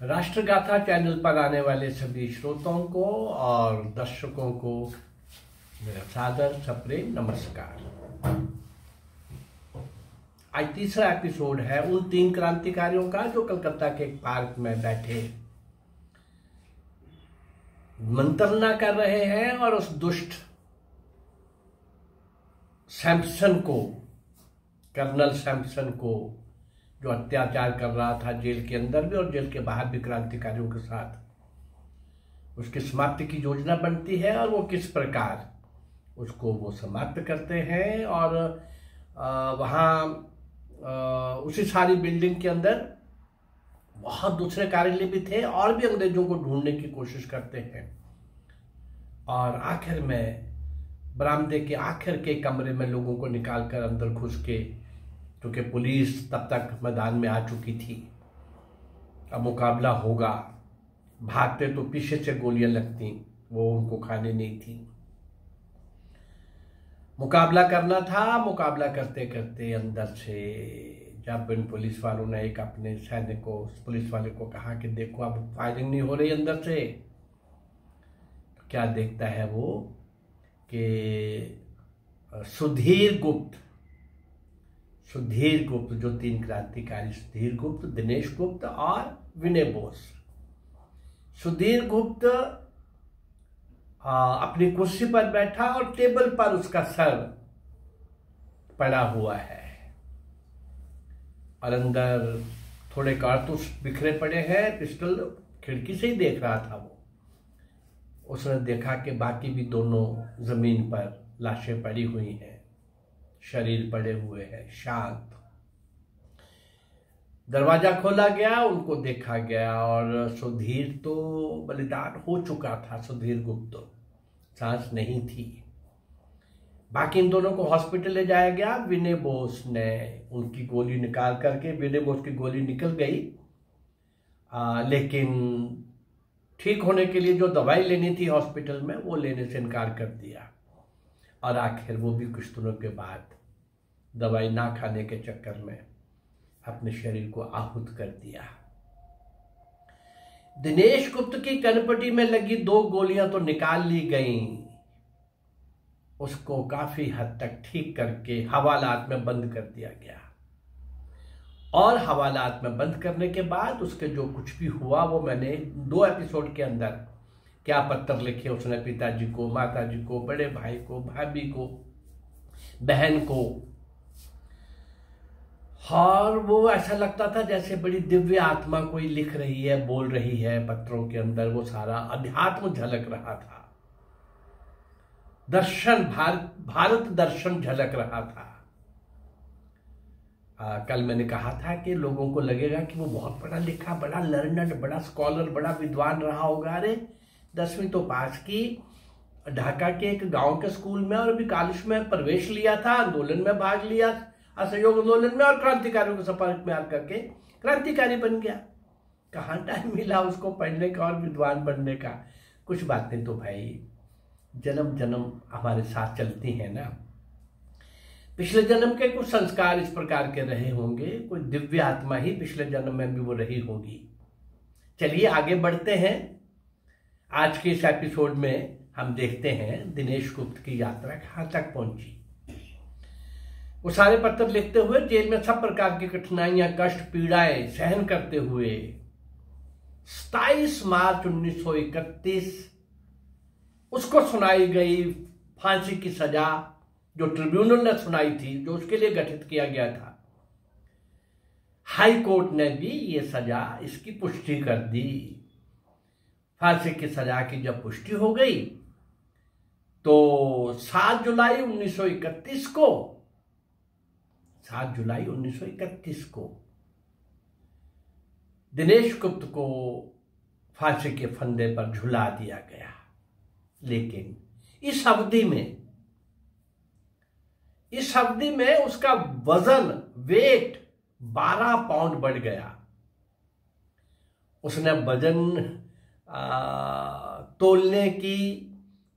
राष्ट्रगाथा channel पर आने वाले सभी श्रोताओं को और दर्शकों को मेरा सादर सप्रेम नमस्कार। आज तीसरा एपिसोड है उन 3 क्रांतिकारियों का जो कलकत्ता के एक पार्क में बैठे मंत्रणा कर रहे हैं और उस दुष्ट सैमसन को, कर्नल सैमसन को, जो अत्याचार कर रहा था जेल के अंदर भी और जेल के बाहर भी क्रांतिकारियों के साथ, उसकी समाप्ति की योजना बनती है और वो किस प्रकार उसको वो समाप्त करते हैं। और वहाँ उसी सारी बिल्डिंग के अंदर बहुत दूसरे कार्यालय भी थे और भी अंग्रेजों को ढूंढने की कोशिश करते हैं। और आखिर में बरामदे के आखिर के कमरे में लोगों को निकालकर अंदर घुस के, क्योंकि पुलिस तब तक मैदान में आ चुकी थी, अब मुकाबला होगा, भागते तो पीछे से गोलियां लगती, वो उनको खाने नहीं थी, मुकाबला करना था। मुकाबला करते करते अंदर से जब इन पुलिस वालों ने एक अपने सैनिक को, पुलिस वाले को कहा कि देखो अब फायरिंग नहीं हो रही अंदर से, तो क्या देखता है वो कि सुधीर गुप्त जो 3 क्रांतिकारी, सुधीर गुप्त, दिनेश गुप्त और विनय बोस। सुधीर गुप्त अपनी कुर्सी पर बैठा और टेबल पर उसका सर पड़ा हुआ है और अंदर थोड़े कारतूस बिखरे पड़े हैं, पिस्टल खिड़की से ही देख रहा था वो। उसने देखा कि बाकी भी दोनों जमीन पर लाशें पड़ी हुई हैं, शरीर पड़े हुए हैं, शांत। दरवाजा खोला गया, उनको देखा गया और सुधीर तो बलिदान हो चुका था। सुधीर गुप्त तो सांस नहीं थी। बाकी इन दोनों को हॉस्पिटल ले जाया गया। विनय बोस ने उनकी गोली निकाल करके, विनय बोस की गोली निकल गई, लेकिन ठीक होने के लिए जो दवाई लेनी थी हॉस्पिटल में, वो लेने से इनकार कर दिया और आखिर वो भी कुछ दिनों के बाद दवाई ना खाने के चक्कर में अपने शरीर को आहूत कर दिया। दिनेश गुप्त की कनपटी में लगी 2 गोलियां तो निकाल ली गईं, उसको काफी हद तक ठीक करके हवालात में बंद कर दिया गया। और हवालात में बंद करने के बाद उसके जो कुछ भी हुआ वो मैंने 2 एपिसोड के अंदर क्या पत्र लिखे उसने पिताजी को, माताजी को, बड़े भाई को, भाभी को, बहन को। और वो ऐसा लगता था जैसे बड़ी दिव्य आत्मा कोई लिख रही है, बोल रही है पत्रों के अंदर, वो सारा अध्यात्म झलक रहा था, दर्शन, भारत दर्शन झलक रहा था। कल मैंने कहा था कि लोगों को लगेगा कि वो बहुत पढ़ा लिखा, बड़ा लर्नड, बड़ा स्कॉलर, बड़ा विद्वान रहा होगा। अरे 10वीं तो पास की, ढाका के एक गांव के स्कूल में, और अभी कॉलेज में प्रवेश लिया था, आंदोलन में भाग लिया, असहयोग आंदोलन में, और क्रांतिकारियों के संपर्क में आकर के क्रांतिकारी बन गया। कहाँ टाइम मिला उसको पढ़ने का और विद्वान बनने का। कुछ बातें तो भाई जन्म जन्म हमारे साथ चलती हैं ना। पिछले जन्म के कुछ संस्कार इस प्रकार के रहे होंगे, कोई दिव्य आत्मा ही पिछले जन्म में भी वो रही होगी। चलिए आगे बढ़ते हैं। आज के इस एपिसोड में हम देखते हैं दिनेश गुप्त की यात्रा कहां तक पहुंची। वो सारे पत्र लिखते हुए जेल में सब प्रकार की कठिनाइयां, कष्ट, पीड़ाएं सहन करते हुए 27 मार्च 1931 उसको सुनाई गई फांसी की सजा, जो ट्रिब्यूनल ने सुनाई थी, जो उसके लिए गठित किया गया था। हाई कोर्ट ने भी ये सजा, इसकी पुष्टि कर दी। फांसी की सजा की जब पुष्टि हो गई तो 7 जुलाई 1931 को दिनेश गुप्त को फांसी के फंदे पर झुला दिया गया। लेकिन इस अवधि में उसका वजन, वेट 12 पाउंड बढ़ गया। उसने वजन तोलने की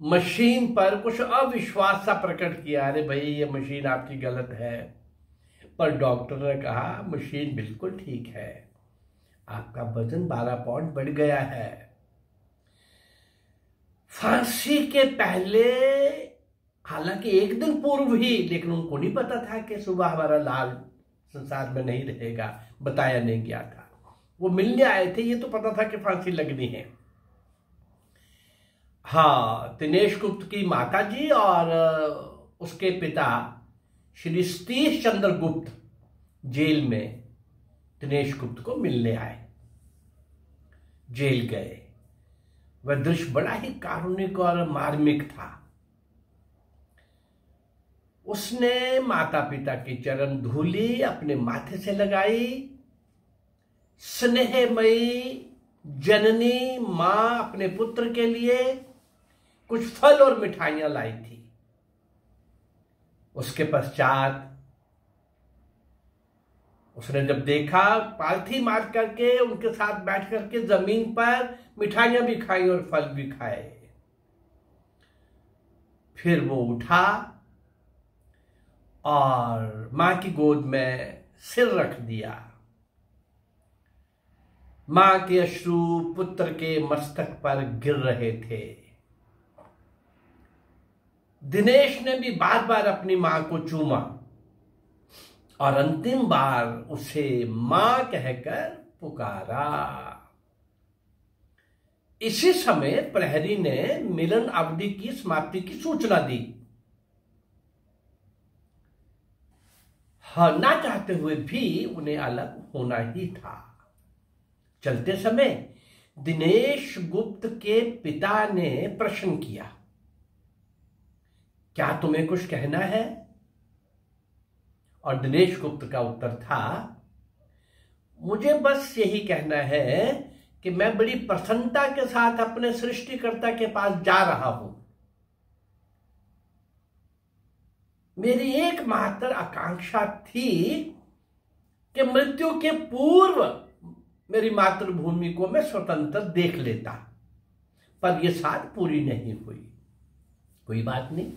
मशीन पर कुछ अविश्वास सा प्रकट किया, अरे भाई ये मशीन आपकी गलत है। पर डॉक्टर ने कहा मशीन बिल्कुल ठीक है, आपका वजन 12 पाउंड बढ़ गया है। फांसी के पहले, हालांकि एक दिन पूर्व ही, लेकिन उनको नहीं पता था कि सुबह हमारा लाल संसार में नहीं रहेगा, बताया नहीं गया था। वो मिलने आए थे, ये तो पता था कि फांसी लगनी है। हाँ, दिनेश गुप्त की माता जी और उसके पिता श्री सतीश चंद्र गुप्त जेल में दिनेश गुप्त को मिलने आए, जेल गए। वह दृश्य बड़ा ही कारुणिक और मार्मिक था। उसने माता पिता की चरण धूली अपने माथे से लगाई। स्नेहमयी जननी मां अपने पुत्र के लिए कुछ फल और मिठाइयां लाई थी। उसके पश्चात उसने जब देखा, पालथी मार करके उनके साथ बैठ करके जमीन पर मिठाइयां भी खाई और फल भी खाए। फिर वो उठा और मां की गोद में सिर रख दिया। मां के अश्रु पुत्र के मस्तक पर गिर रहे थे। दिनेश ने भी बार बार अपनी मां को चूमा और अंतिम बार उसे मां कहकर पुकारा। इसी समय प्रहरी ने मिलन अवधि की समाप्ति की सूचना दी। हाँ, ना चाहते हुए भी उन्हें अलग होना ही था। चलते समय दिनेश गुप्त के पिता ने प्रश्न किया, क्या तुम्हें कुछ कहना है? और दिनेश गुप्त का उत्तर था, मुझे बस यही कहना है कि मैं बड़ी प्रसन्नता के साथ अपने सृष्टिकर्ता के पास जा रहा हूं। मेरी एकमात्र आकांक्षा थी कि मृत्यु के पूर्व मेरी मातृभूमि को मैं स्वतंत्र देख लेता, पर यह साध पूरी नहीं हुई। कोई बात नहीं,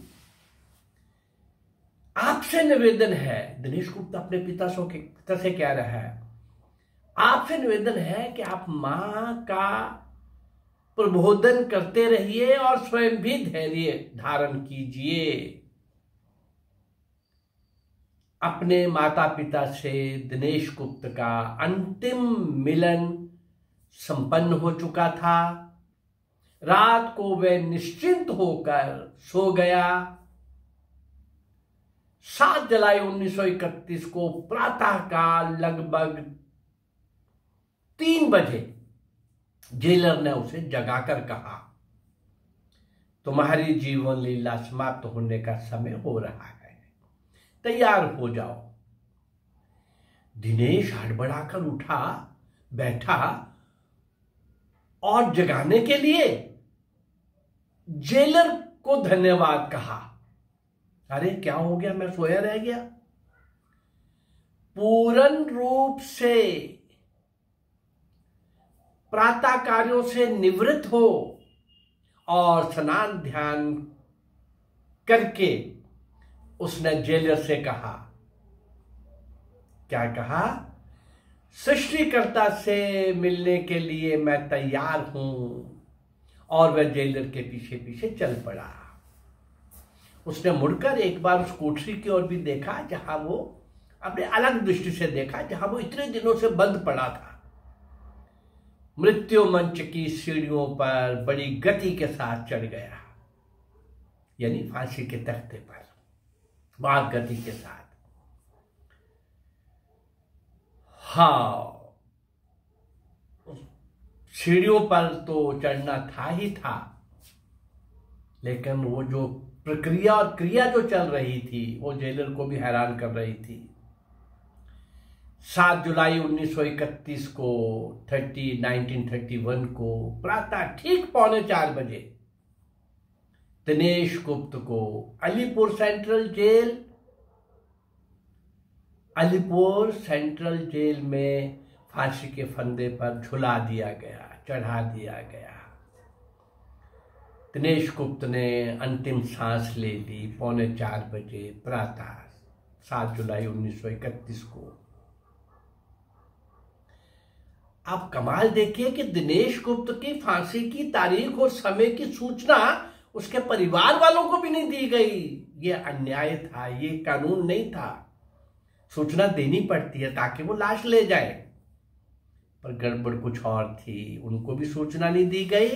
आपसे निवेदन है। दिनेश गुप्त अपने पिता से कह रहा है, आपसे निवेदन है कि आप मां का प्रबोधन करते रहिए और स्वयं भी धैर्य धारण कीजिए। अपने माता पिता से दिनेश गुप्त का अंतिम मिलन संपन्न हो चुका था। रात को वह निश्चिंत होकर सो गया। 7 जुलाई 1931 को प्रातःकाल लगभग 3 बजे जेलर ने उसे जगाकर कहा, तुम्हारी जीवन लीला समाप्त होने का समय हो रहा है, तैयार हो जाओ। दिनेश हड़बड़ाकर उठा, बैठा और जगाने के लिए जेलर को धन्यवाद कहा। अरे क्या हो गया, मैं सोया रह गया। पूर्ण रूप से प्रातः कार्यों से निवृत्त हो और स्नान ध्यान करके उसने जेलर से कहा, क्या कहा? सृष्टिकर्ता से मिलने के लिए मैं तैयार हूं। और वह जेलर के पीछे पीछे चल पड़ा। उसने मुड़कर एक बार उस कोठरी की ओर भी देखा, जहां वो अपने अलग दृष्टि से देखा, जहां वो इतने दिनों से बंद पड़ा था। मृत्यु मंच की सीढ़ियों पर बड़ी गति के साथ चढ़ गया, यानी फांसी के तख्ते पर बहुत गति के साथ। हाँ, सीढ़ियों पर तो चढ़ना था ही था, लेकिन वो जो प्रक्रिया और क्रिया जो चल रही थी वो जेलर को भी हैरान कर रही थी। 7 जुलाई 1931 को 1931 को प्रातः ठीक 3:45 बजे दिनेश गुप्त को अलीपुर सेंट्रल जेल में फांसी के फंदे पर झुला दिया गया, चढ़ा दिया गया। दिनेश गुप्त ने अंतिम सांस ले ली 3:45 बजे प्रातः 7 जुलाई 1931 को। आप कमाल देखिए कि दिनेश गुप्त की फांसी की तारीख और समय की सूचना उसके परिवार वालों को भी नहीं दी गई। ये अन्याय था, ये कानून नहीं था। सूचना देनी पड़ती है ताकि वो लाश ले जाए, पर गड़बड़ कुछ और थी, उनको भी सूचना नहीं दी गई।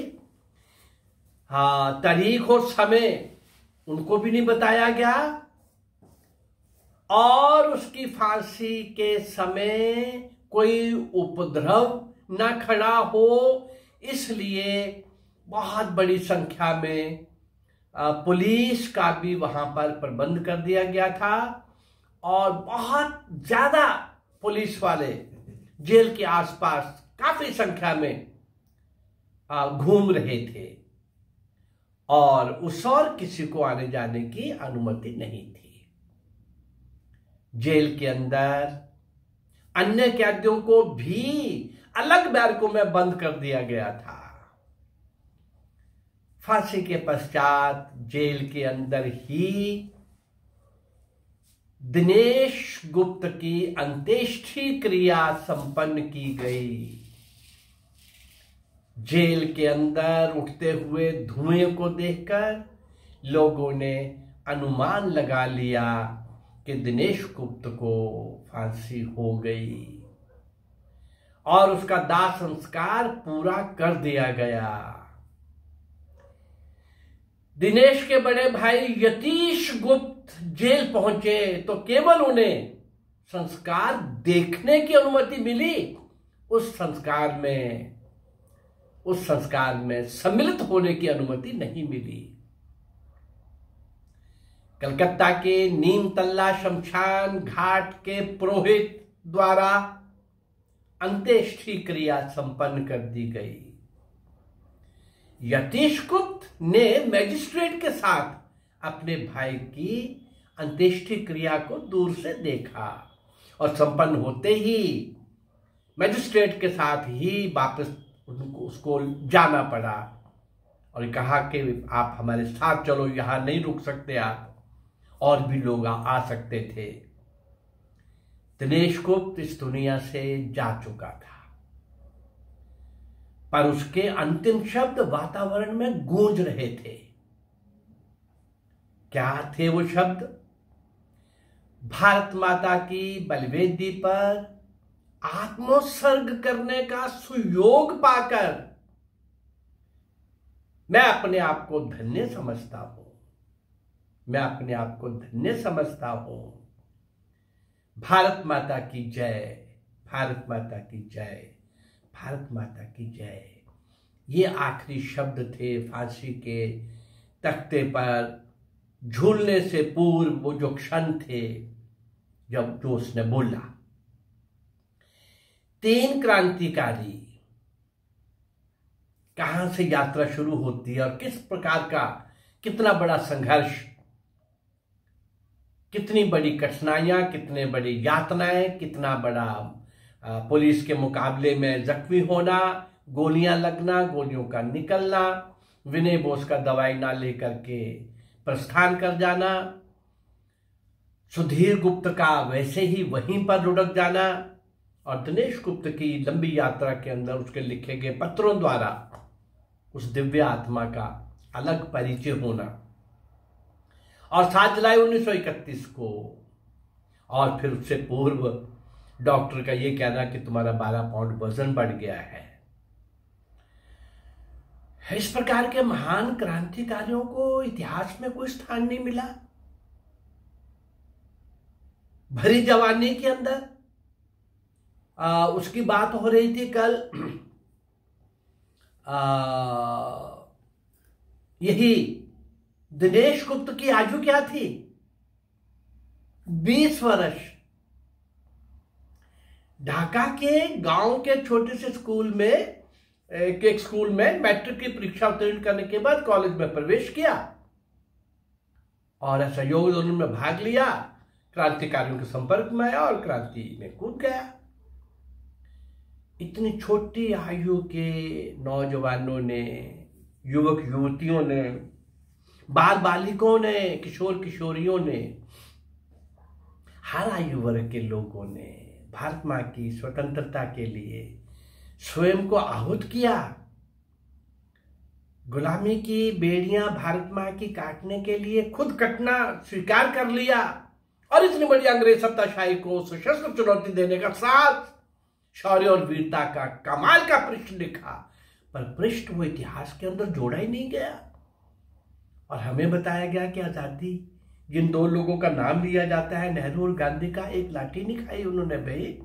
हाँ, तारीख और समय उनको भी नहीं बताया गया, और उसकी फांसी के समय कोई उपद्रव न खड़ा हो, इसलिए बहुत बड़ी संख्या में पुलिस का भी वहां पर प्रबंध कर दिया गया था, और बहुत ज्यादा पुलिस वाले जेल के आसपास काफी संख्या में घूम रहे थे, और उस और किसी को आने जाने की अनुमति नहीं थी। जेल के अंदर अन्य कैदियों को भी अलग बैरकों में बंद कर दिया गया था। फांसी के पश्चात जेल के अंदर ही दिनेश गुप्त की अंत्येष्टि क्रिया संपन्न की गई। जेल के अंदर उठते हुए धुएं को देखकर लोगों ने अनुमान लगा लिया कि दिनेश गुप्त को फांसी हो गई, और उसका दाह संस्कार पूरा कर दिया गया। दिनेश के बड़े भाई यतीश गुप्त जेल पहुंचे तो केवल उन्हें संस्कार देखने की अनुमति मिली, उस संस्कार में सम्मिलित होने की अनुमति नहीं मिली। कलकत्ता के नीमतल्ला शमशान घाट के पुरोहित द्वारा अंत्येष्टि क्रिया संपन्न कर दी गई। यतीश गुप्त ने मजिस्ट्रेट के साथ अपने भाई की अंत्येष्टि क्रिया को दूर से देखा, और संपन्न होते ही मजिस्ट्रेट के साथ ही वापस उसको जाना पड़ा, और कहा कि आप हमारे साथ चलो, यहां नहीं रुक सकते आप, और भी लोग आ सकते थे। दिनेश गुप्त इस दुनिया से जा चुका था, पर उसके अंतिम शब्द वातावरण में गूंज रहे थे। क्या थे वो शब्द? भारत माता की बलिवेदी पर आत्मोत्सर्ग करने का सुयोग पाकर मैं अपने आप को धन्य समझता हूं, मैं अपने आप को धन्य समझता हूं। भारत माता की जय, भारत माता की जय, भारत माता की जय। ये आखिरी शब्द थे फांसी के तख्ते पर झूलने से पूर्व, वो जो क्षण थे जब जो उसने बोला। 3 क्रांतिकारी कहां से यात्रा शुरू होती है, और किस प्रकार का कितना बड़ा संघर्ष, कितनी बड़ी कठिनाइयां, कितने बड़ी यातनाएं, कितना बड़ा पुलिस के मुकाबले में जख्मी होना, गोलियां लगना, गोलियों का निकलना, विनय बोस का दवाई ना लेकर के प्रस्थान कर जाना, सुधीर गुप्त का वैसे ही वहीं पर लुढ़क जाना, और दिनेश गुप्त की लंबी यात्रा के अंदर उसके लिखे गए पत्रों द्वारा उस दिव्य आत्मा का अलग परिचय होना। और 7 जुलाई 1931 को, और फिर उससे पूर्व डॉक्टर का ये कहना कि तुम्हारा 12 पाउंड वजन बढ़ गया है। इस प्रकार के महान क्रांतिकारियों को इतिहास में कोई स्थान नहीं मिला। भरी जवानी के अंदर उसकी बात हो रही थी कल, यही दिनेश गुप्त की आयु क्या थी? 20 वर्ष। ढाका के गांव के छोटे से स्कूल में, एक स्कूल में मैट्रिक की परीक्षा उत्तीर्ण करने के बाद कॉलेज में प्रवेश किया, और असहयोग आंदोलन में भाग लिया, क्रांतिकारियों के संपर्क में आया और क्रांति में कूद गया। इतनी छोटी आयु के नौजवानों ने, युवक युवतियों ने, बाल बालिकों ने, किशोर किशोरियों ने, हर आयु वर्ग के लोगों ने भारत मां की स्वतंत्रता के लिए स्वयं को आहूत किया, गुलामी की बेड़ियां भारत मां की काटने के लिए खुद कटना स्वीकार कर लिया और इतनी बड़ी अंग्रेज सत्ताशाही को सशस्त्र चुनौती देने का साथ शौर्य और वीरता का कमाल का पृष्ठ लिखा, पर पृष्ठ वो इतिहास के अंदर जोड़ा ही नहीं गया। और हमें बताया गया कि आजादी, जिन दो लोगों का नाम लिया जाता है नेहरू और गांधी का, एक लाठी नहीं खाई उन्होंने भाई।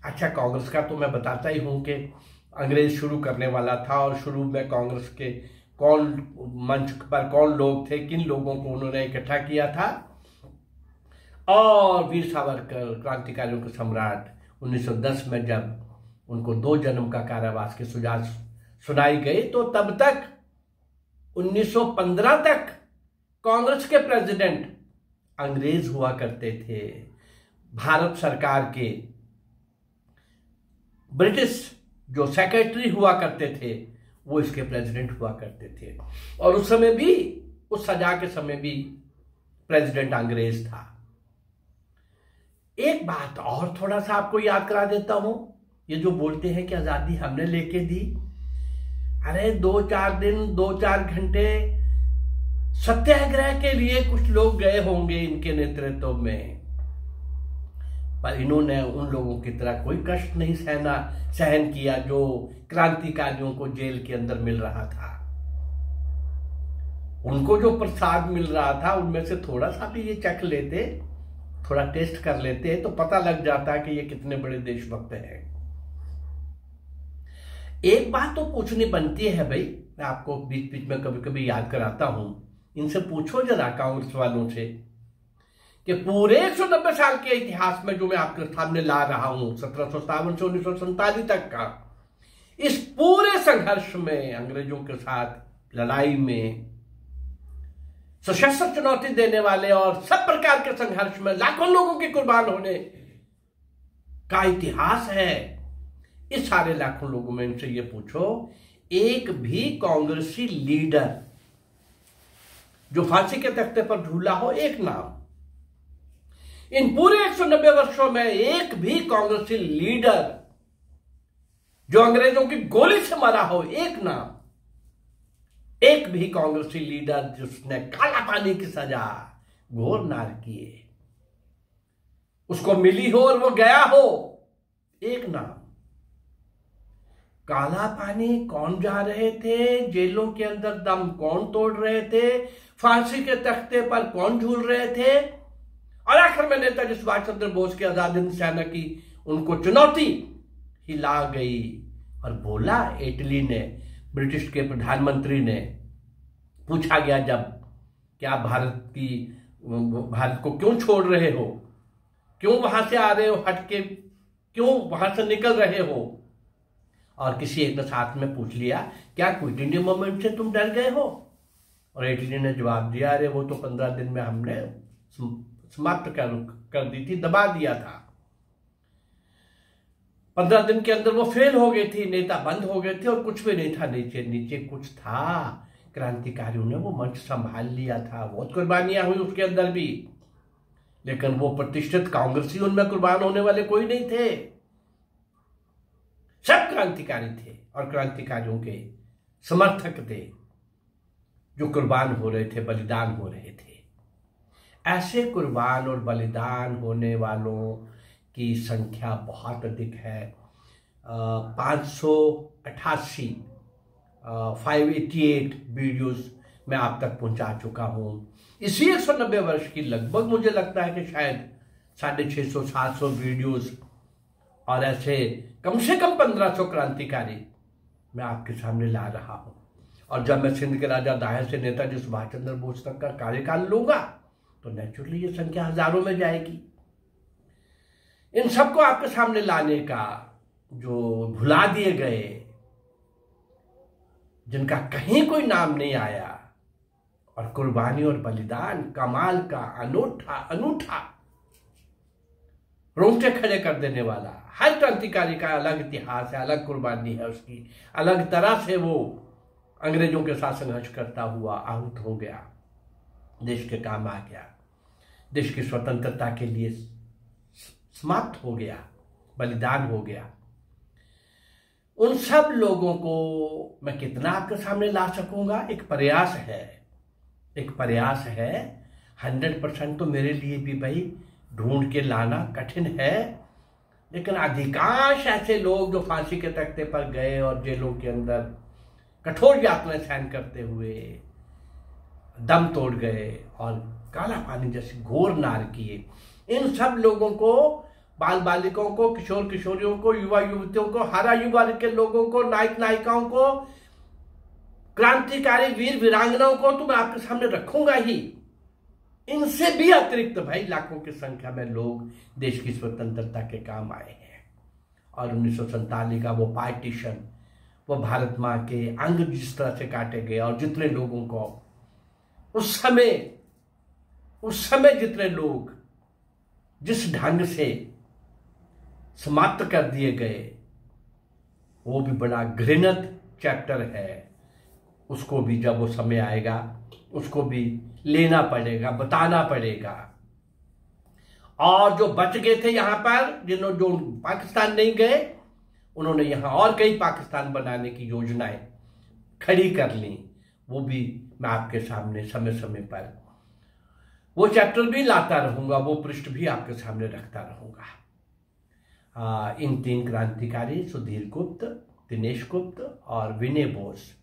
अच्छा, कांग्रेस का तो मैं बताता ही हूं कि अंग्रेज शुरू करने वाला था और शुरू में कांग्रेस के कौन मंच पर कौन लोग थे, किन लोगों को उन्होंने इकट्ठा किया था। और वीर सावरकर क्रांतिकारियों के सम्राट 1910 में जब उनको 2 जन्म का कारावास की सजा सुनाई गई, तो तब तक 1915 तक कांग्रेस के प्रेसिडेंट अंग्रेज हुआ करते थे। भारत सरकार के ब्रिटिश जो सेक्रेटरी हुआ करते थे वो इसके प्रेसिडेंट हुआ करते थे, और उस समय भी, उस सजा के समय भी प्रेसिडेंट अंग्रेज था। एक बात और थोड़ा सा आपको याद करा देता हूं, ये जो बोलते हैं कि आजादी हमने लेके दी, अरे 2-4 दिन 2-4 घंटे सत्याग्रह के लिए कुछ लोग गए होंगे इनके नेतृत्व में, पर इन्होंने उन लोगों की तरह कोई कष्ट नहीं सहन किया जो क्रांतिकारियों को जेल के अंदर मिल रहा था। उनको जो प्रसाद मिल रहा था उनमें से थोड़ा सा भी ये चख लेते, थोड़ा टेस्ट कर लेते, तो पता लग जाता कि ये कितने बड़े देशभक्त हैं। एक बात तो पूछनी बनती है भाई, मैं आपको बीच बीच में कभी कभी याद कराता हूं, इनसे पूछो जरा कांग्रेस वालों से कि पूरे 190 साल के इतिहास में जो मैं आपके सामने ला रहा हूं 1757 से 1947 तक का, इस पूरे संघर्ष में, अंग्रेजों के साथ लड़ाई में, सशस्त्र चुनौती देने वाले और सब प्रकार के संघर्ष में लाखों लोगों के कुर्बान होने का इतिहास है। इस सारे लाखों लोगों में इनसे ये पूछो, एक भी कांग्रेसी लीडर जो फांसी के तख्ते पर झूला हो, एक नाम। इन पूरे 190 वर्षों में एक भी कांग्रेसी लीडर जो अंग्रेजों की गोली से मरा हो, एक नाम। एक भी कांग्रेसी लीडर जिसने काला पानी की सजा घोर नारकीय उसको मिली हो और वो गया हो, एक नाम। काला पानी कौन जा रहे थे, जेलों के अंदर दम कौन तोड़ रहे थे, फांसी के तख्ते पर कौन झूल रहे थे, और आखिर में नेताजी सुभाष चंद्र बोस की आजाद हिंद सेना की उनको चुनौती हिला गई और बोला। इटली ने, ब्रिटिश के प्रधानमंत्री ने पूछा गया जब, क्या भारत को क्यों छोड़ रहे हो, क्यों वहां से आ रहे हो हट के, क्यों वहां से निकल रहे हो, और किसी एक ने साथ में पूछ लिया, क्या क्विट इंडिया मूवमेंट से तुम डर गए हो, और इटली ने जवाब दिया, अरे वो तो 15 दिन में हमने समाप्त कर दी थी, दबा दिया था। 15 दिन के अंदर वो फेल हो गई थी, नेता बंद हो गए थे और कुछ भी नहीं था, नीचे नीचे कुछ था। क्रांतिकारियों ने वो मंच संभाल लिया था, बहुत कुर्बानियां हुई उसके अंदर भी, लेकिन वो प्रतिष्ठित कांग्रेसी उनमें कुर्बान होने वाले कोई नहीं थे। सब क्रांतिकारी थे और क्रांतिकारियों के समर्थक थे जो कुर्बान हो रहे थे, बलिदान हो रहे थे। ऐसे कुर्बान और बलिदान होने वालों की संख्या बहुत अधिक है। 588 588 वीडियोस मैं आप तक पहुंचा चुका हूं। इसी 190 वर्ष की लगभग मुझे लगता है कि शायद 650-700 वीडियोस और ऐसे कम से कम 1500 क्रांतिकारी मैं आपके सामने ला रहा हूं। और जब मैं सिंध के राजा दाहिर से नेताजी सुभाष चंद्र बोस तक का कार्यकाल लूंगा तो नेचुरली ये संख्या हजारों में जाएगी। इन सबको आपके सामने लाने का, जो भुला दिए गए, जिनका कहीं कोई नाम नहीं आया, और कुर्बानी और बलिदान कमाल का, अनूठा रोंगटे खड़े कर देने वाला। हर क्रांतिकारी का अलग इतिहास है, अलग कुर्बानी है उसकी, अलग तरह से वो अंग्रेजों के साथ संघर्ष करता हुआ आहूत हो गया, देश के काम आ गया, देश की स्वतंत्रता के लिए समाप्त हो गया, बलिदान हो गया। उन सब लोगों को मैं कितना आपके सामने ला सकूंगा, एक प्रयास है, एक प्रयास है। 100% तो मेरे लिए भी भाई ढूंढ के लाना कठिन है, लेकिन अधिकांश ऐसे लोग जो फांसी के तख्ते पर गए और जेलों के अंदर कठोर यातनाएं सहन करते हुए दम तोड़ गए और काला पानी जैसे घोर नार किए, इन सब लोगों को, बाल बालिकाओं को, किशोर किशोरियों को, युवा युवतियों को, हर आयु वर्ग के लोगों को, नायक नायिकाओं को, क्रांतिकारी वीर वीरांगनाओं को तो मैं आपके सामने रखूंगा ही। इनसे भी अतिरिक्त भाई लाखों की संख्या में लोग देश की स्वतंत्रता के काम आए हैं। और 1947 का वो पार्टीशन, वो भारत माँ के अंग जिस तरह से काटे गए और जितने लोगों को उस समय जितने लोग जिस ढंग से समाप्त कर दिए गए, वो भी बड़ा घृणित चैप्टर है। उसको भी जब वो समय आएगा उसको भी लेना पड़ेगा, बताना पड़ेगा। और जो बच गए थे यहां पर, जो पाकिस्तान नहीं गए, उन्होंने यहां और कई पाकिस्तान बनाने की योजनाएं खड़ी कर ली। वो भी मैं आपके सामने समय समय पर वो चैप्टर भी लाता रहूंगा, वो पृष्ठ भी आपके सामने रखता रहूंगा। इन 3 क्रांतिकारी सुधीर गुप्त, दिनेश गुप्त और विनय बोस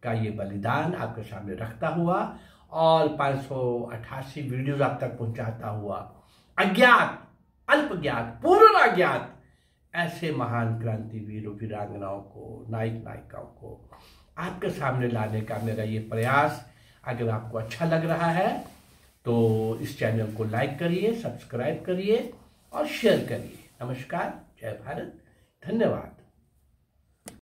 का ये बलिदान आपके सामने रखता हुआ और 588 वीडियोज आप तक पहुंचाता हुआ, अज्ञात, अल्पज्ञात, पूर्ण अज्ञात ऐसे महान क्रांतिवीरों, वीरांगनाओं को, नायक नायिकाओं को आपके सामने लाने का मेरा ये प्रयास अगर आपको अच्छा लग रहा है तो इस चैनल को लाइक करिए, सब्सक्राइब करिए और शेयर करिए। नमस्कार, जय भारत, धन्यवाद।